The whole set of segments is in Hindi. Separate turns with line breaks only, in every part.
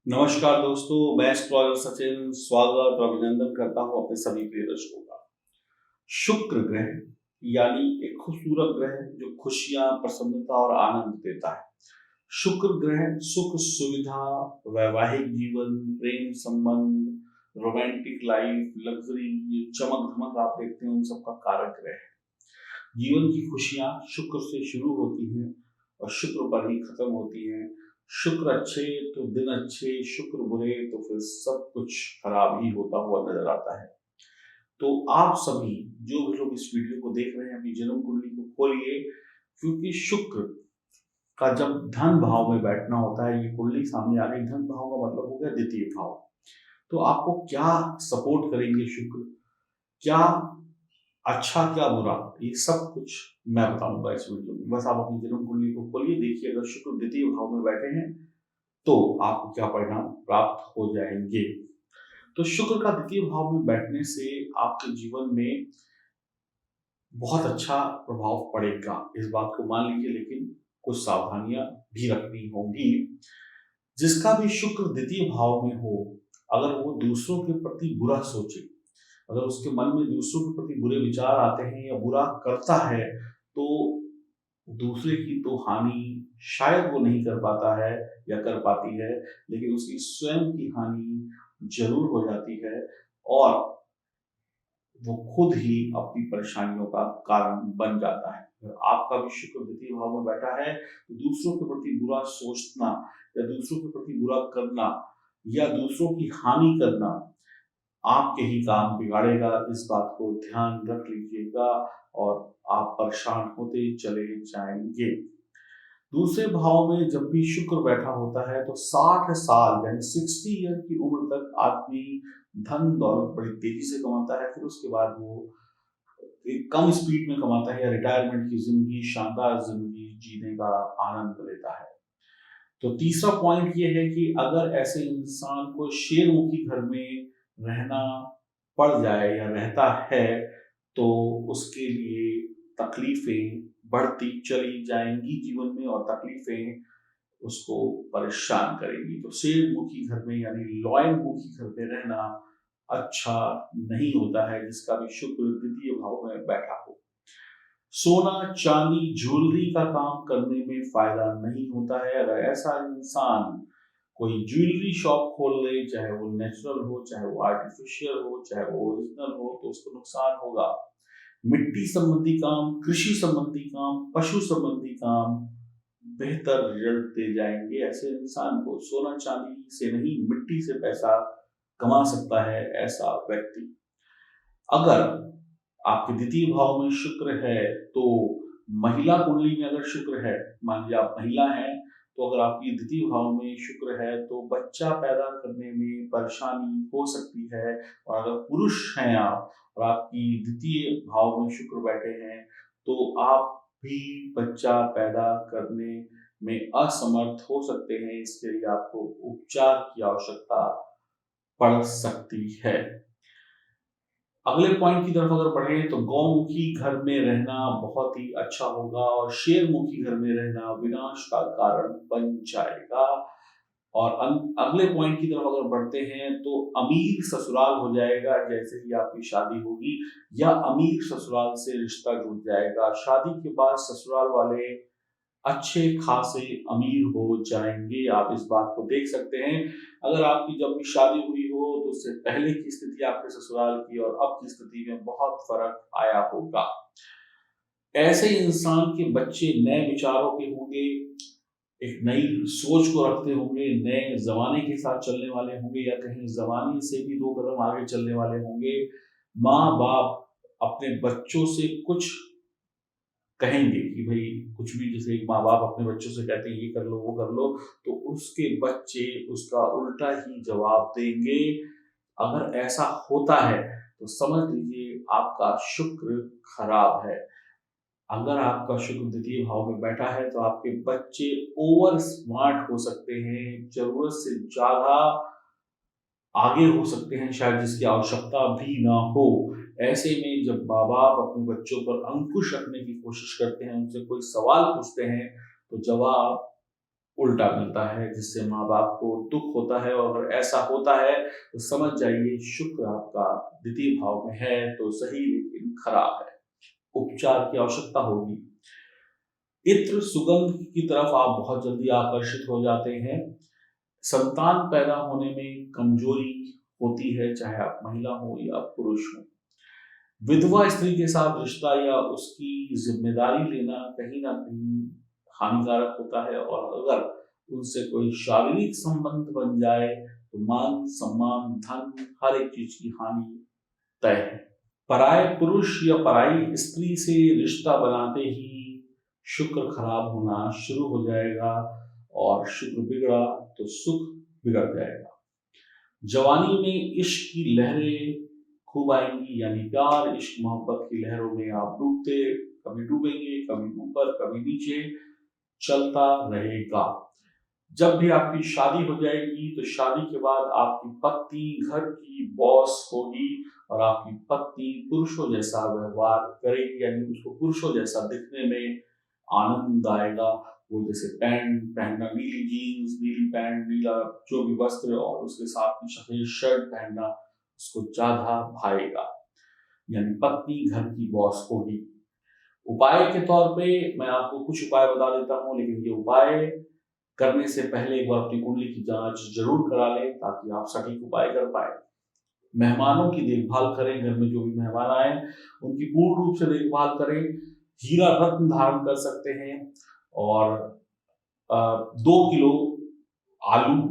नमस्कार दोस्तों, मैं एस्ट्रोलॉजर सचिन स्वागत और अभिनंदन करता हूं अपने सभी प्रिय दर्शकों का। शुक्र ग्रह यानी एक खूबसूरत ग्रह जो खुशियां, प्रसन्नता और आनंद देता है। शुक्र ग्रह सुख, सुविधा, वैवाहिक जीवन, प्रेम संबंध, रोमांटिक लाइफ, लग्जरी, ये चमक धमक आप देखते हैं उन सबका कारक ग्रह है। जीवन की खुशियां शुक्र से शुरू होती हैं और शुक्र पर ही खत्म होती हैं। शुक्र अच्छे तो दिन अच्छे, शुक्र बुरे तो फिर सब कुछ खराब ही होता हुआ नजर आता है। तो आप सभी जो भी लोग इस वीडियो को देख रहे हैं अपनी जन्म कुंडली को खोलिए, क्योंकि शुक्र का जब धन भाव में बैठना होता है, ये कुंडली सामने आ गई, धन भाव का मतलब हो गया द्वितीय भाव। तो आपको क्या सपोर्ट करेंगे शुक्र, क्या अच्छा क्या बुरा, ये सब कुछ मैं बताऊंगा इस वीडियो में। बस आप अपनी जन्म कुंडली को खोलिए, देखिए अगर शुक्र द्वितीय भाव में बैठे हैं तो आपको क्या परिणाम प्राप्त हो जाएंगे। तो शुक्र का द्वितीय भाव में बैठने से आपके जीवन में बहुत अच्छा प्रभाव पड़ेगा, इस बात को मान लीजिए, लेकिन कुछ सावधानियां भी रखनी होंगी। जिसका भी शुक्र द्वितीय भाव में हो, अगर वो दूसरों के प्रति बुरा सोचे, अगर उसके मन में दूसरों के प्रति बुरे विचार आते हैं या बुरा करता है, तो दूसरे की तो हानि शायद वो नहीं कर पाता है या कर पाती है, लेकिन उसकी स्वयं की हानि जरूर हो जाती है और वो खुद ही अपनी परेशानियों का कारण बन जाता है। अगर आपका भी शुक्र द्वितीय भाव में बैठा है तो दूसरों के प्रति बुरा सोचना या दूसरों के प्रति बुरा करना या दूसरों की हानि करना आपके ही काम बिगाड़ेगा। इस बात को ध्यान रख लीजिएगा और आप परेशान होते चले जाएंगे। दूसरे भाव में जब भी शुक्र बैठा होता है तो 60 साल यानी 60 ईयर की उम्र तक आदमी धन दौलत बड़ी तेजी से कमाता है, फिर उसके बाद वो एक कम स्पीड में कमाता है या रिटायरमेंट की जिंदगी, शानदार जिंदगी जीने का आनंद लेता है। तो तीसरा पॉइंट ये है कि अगर ऐसे इंसान को शेरमुखी घर में रहना पड़ जाए या रहता है तो उसके लिए तकलीफें बढ़ती चली जाएंगी जीवन में और तकलीफें उसको परेशान करेगी। तो शेरमुखी घर में यानी लॉयन मुखी घर में रहना अच्छा नहीं होता है, जिसका भी शुक्र द्वितीय भाव में बैठा हो। सोना चांदी ज्वेलरी का काम करने में फायदा नहीं होता है। अगर ऐसा इंसान कोई ज्वेलरी शॉप खोल ले, चाहे वो नेचुरल हो, चाहे वो आर्टिफिशियल हो, चाहे वो ओरिजिनल हो, तो उसको नुकसान होगा। मिट्टी संबंधी काम, कृषि संबंधी काम, पशु संबंधी काम बेहतर रिजल्ट दे जाएंगे। ऐसे इंसान को सोना चांदी से नहीं, मिट्टी से पैसा कमा सकता है ऐसा व्यक्ति। अगर आपके द्वितीय भाव में शुक्र है तो महिला कुंडली में अगर शुक्र है, मान लीजिए आप महिला हैं, तो अगर आपकी द्वितीय भाव में शुक्र है तो बच्चा पैदा करने में परेशानी हो सकती है। और अगर पुरुष हैं आप और आपकी द्वितीय भाव में शुक्र बैठे हैं तो आप भी बच्चा पैदा करने में असमर्थ हो सकते हैं। इसके लिए आपको उपचार की आवश्यकता पड़ सकती है। अगले पॉइंट की तरफ अगर बढ़े तो गौमुखी घर में रहना बहुत ही अच्छा होगा और शेरमुखी घर में रहना विनाश का कारण बन जाएगा। और अगले पॉइंट की तरफ अगर बढ़ते हैं तो अमीर ससुराल हो जाएगा जैसे ही आपकी शादी होगी, या अमीर ससुराल से रिश्ता जुड़ जाएगा। शादी के बाद ससुराल वाले अच्छे खासे अमीर हो जाएंगे, आप इस बात को देख सकते हैं। अगर आपकी जब भी शादी हुई हो तो उससे पहले की स्थिति आपके ससुराल की और अब की स्थिति में बहुत फर्क आया होगा। ऐसे इंसान के बच्चे नए विचारों के होंगे, एक नई सोच को रखते होंगे, नए जमाने के साथ चलने वाले होंगे या कहीं जमाने से भी 2 कदम आगे चलने वाले होंगे। माँ बाप अपने बच्चों से कुछ कहेंगे कि भाई कुछ भी, जैसे एक माँ बाप अपने बच्चों से कहते हैं ये कर लो वो कर लो, तो उसके बच्चे उसका उल्टा ही जवाब देंगे। अगर ऐसा होता है तो समझ लीजिए आपका शुक्र खराब है। अगर आपका शुक्र द्वितीय भाव में बैठा है तो आपके बच्चे ओवर स्मार्ट हो सकते हैं, जरूरत से ज्यादा आगे हो सकते हैं शायद, जिसकी आवश्यकता भी ना हो। ऐसे में जब माँ बाप अपने बच्चों पर अंकुश रखने की कोशिश करते हैं, उनसे कोई सवाल पूछते हैं तो जवाब उल्टा मिलता है, जिससे माँ बाप को दुख होता है। और अगर ऐसा होता है तो समझ जाइए शुक्र आपका द्वितीय भाव में है तो सही, लेकिन खराब है, उपचार की आवश्यकता होगी। इत्र सुगंध की तरफ आप बहुत जल्दी आकर्षित हो जाते हैं। संतान पैदा होने में कमजोरी होती है, चाहे आप महिला हो या पुरुष हो। विधवा स्त्री के साथ रिश्ता या उसकी जिम्मेदारी लेना कहीं ना कहीं हानिकारक होता है, और अगर उनसे कोई शारीरिक संबंध बन जाए तो मान सम्मान धन हर एक चीज की हानि तय है। पराये पुरुष या पराई स्त्री से रिश्ता बनाते ही शुक्र खराब होना शुरू हो जाएगा, और शुक्र बिगड़ा तो सुख बिगड़ जाएगा। जवानी में इश्क की लहरें खूब आएंगी, यानी प्यार इश्क मोहब्बत की लहरों में आप कभी डूबेंगे, कभी ऊपर कभी नीचे, चलता रहेगा। जब भी आपकी शादी हो जाएगी तो शादी के बाद आपकी पत्नी घर की बॉस होगी, और आपकी पत्नी पुरुषों जैसा व्यवहार करेगी, यानी उसको पुरुषों जैसा दिखने में आनंद आएगा। वो जैसे पैंट पहनना, नीली जीन्स, नीली पैंट, नीला जो भी वस्त्र, और उसके साथ में सफेद शर्ट पहनना उसको ज्यादा भाएगा, यानी पत्नी घर की बॉस होगी। उपाय के तौर पे मैं आपको कुछ उपाय बता देता हूँ, लेकिन ये उपाय करने से पहले एक बार अपनी कुंडली की जांच जरूर करा लें, ताकि आप सटीक उपाय कर पाए। मेहमानों की देखभाल करें, घर में जो भी मेहमान आए उनकी पूर्ण रूप से देखभाल करें। हीरा रत्न धारण कर सकते हैं, और 2 किलो आलू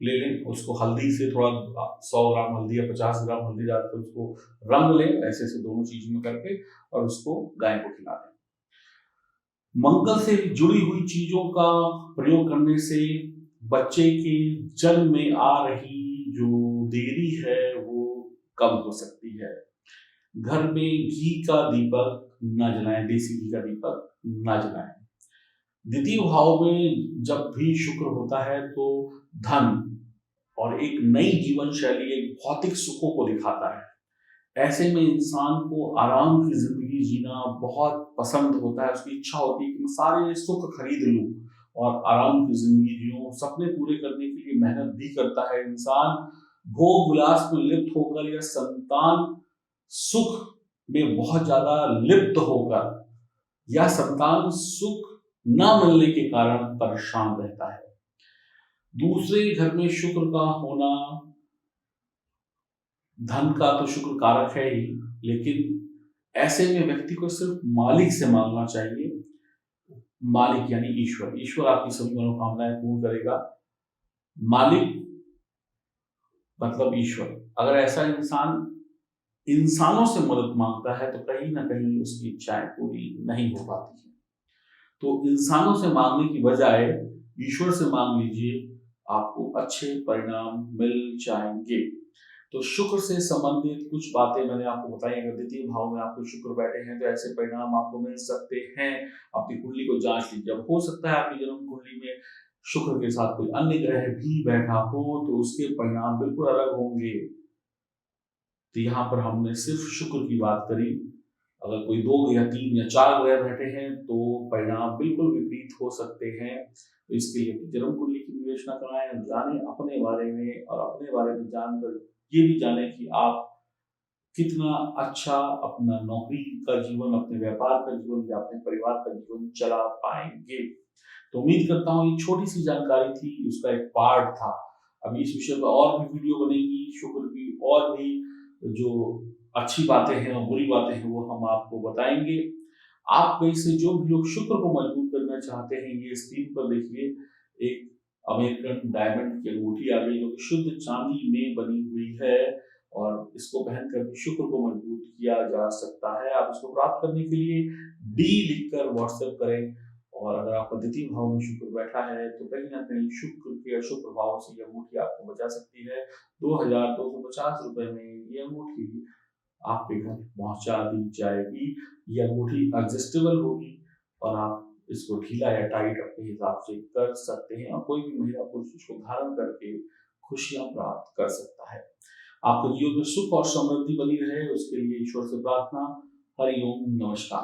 ले लें, उसको हल्दी से थोड़ा 100 ग्राम हल्दी या 50 ग्राम हल्दी डालकर उसको रंग लें, ऐसे से दोनों चीज में करके, और उसको गाय को खिला दें। मंगल से जुड़ी हुई चीजों का प्रयोग करने से बच्चे के जन्म में आ रही जो देरी है वो कम हो सकती है। घर में घी का दीपक न जलाएं, देसी घी का दीपक न जलाएं। द्वितीय भाव में जब भी शुक्र होता है तो धन और एक नई जीवन शैली, एक भौतिक सुखों को दिखाता है। ऐसे में इंसान को आराम की जिंदगी जीना बहुत पसंद होता है। उसकी इच्छा होती है कि मैं सारे सुख खरीद लूं और आराम की जिंदगी जीऊं। सपने पूरे करने के लिए मेहनत भी करता है इंसान। भोग विलास में लिप्त होकर या संतान सुख में बहुत ज्यादा लिप्त होकर या संतान सुख न मिलने के कारण परेशान रहता है। दूसरे घर में शुक्र का होना, धन का तो शुक्र कारक है ही, लेकिन ऐसे में व्यक्ति को सिर्फ मालिक से मांगना चाहिए। मालिक यानी ईश्वर। ईश्वर आपकी सभी मनोकामनाएं पूर्ण करेगा। मालिक मतलब ईश्वर। अगर ऐसा इंसान इंसानों से मदद मांगता है तो कहीं ना कहीं उसकी इच्छाएं पूरी नहीं हो पाती हैं। तो इंसानों से मांगने की बजाय ईश्वर से मांग लीजिए, आपको अच्छे परिणाम मिल जाएंगे। तो शुक्र से संबंधित कुछ बातें मैंने आपको बताई। अगर द्वितीय भाव में आपको शुक्र बैठे हैं तो ऐसे परिणाम आपको मिल सकते हैं। अपनी कुंडली को जांच लीजिए। अब हो सकता है आपकी जन्म कुंडली में शुक्र के साथ कोई अन्य ग्रह भी बैठा हो, तो उसके परिणाम बिल्कुल अलग होंगे। तो यहाँ पर हमने सिर्फ शुक्र की बात करी। अगर कोई 2 या 3 या 4 ग्रह बैठे हैं तो परिणाम बिल्कुल विपरीत हो सकते हैं। तो इसके लिए जन्म कुंडली की विवेचना कराएं और जाने अपने बारे में, और अपने बारे में जानकर ये भी जाने कि आप कितना अच्छा अपना नौकरी का जीवन, अपने व्यापार का जीवन या अपने परिवार का जीवन चला पाएंगे। तो उम्मीद करता हूँ ये छोटी सी जानकारी थी, उसका एक पार्ट था। अभी इस विषय पर और भी वीडियो बनेगी, शुक्र की और भी जो अच्छी बातें हैं और बुरी बातें हैं वो हम आपको बताएंगे। आप में से जो भी लोग शुक्र को मजबूत करना चाहते हैं, ये स्क्रीन पर देखिए एक अमेरिकन डायमंड की अंगूठी आ गई, जो कि शुद्ध चांदी में बनी हुई है, और इसको पहनकर भी शुक्र को मजबूत किया जा सकता है। आप इसको प्राप्त करने के लिए डी लिखकर व्हाट्सएप करें। और अगर आपका द्वितीय भाव में शुक्र बैठा है तो कहीं ना कहीं शुक्र के अशुभ प्रभाव से यह अंगूठी आपको बचा सकती है। 2250 रुपए में ये अंगूठी आपके घर पहुंचा दी जाएगी। ये अंगूठी एडजस्टेबल होगी, और आप इसको ढीला या टाइट अपने हिसाब से कर सकते हैं, और कोई भी महिला पुरुष इसको धारण करके खुशियां प्राप्त कर सकता है। आपके जीवन में सुख और समृद्धि बनी रहे, उसके लिए ईश्वर से प्रार्थना। हरिओम, नमस्कार।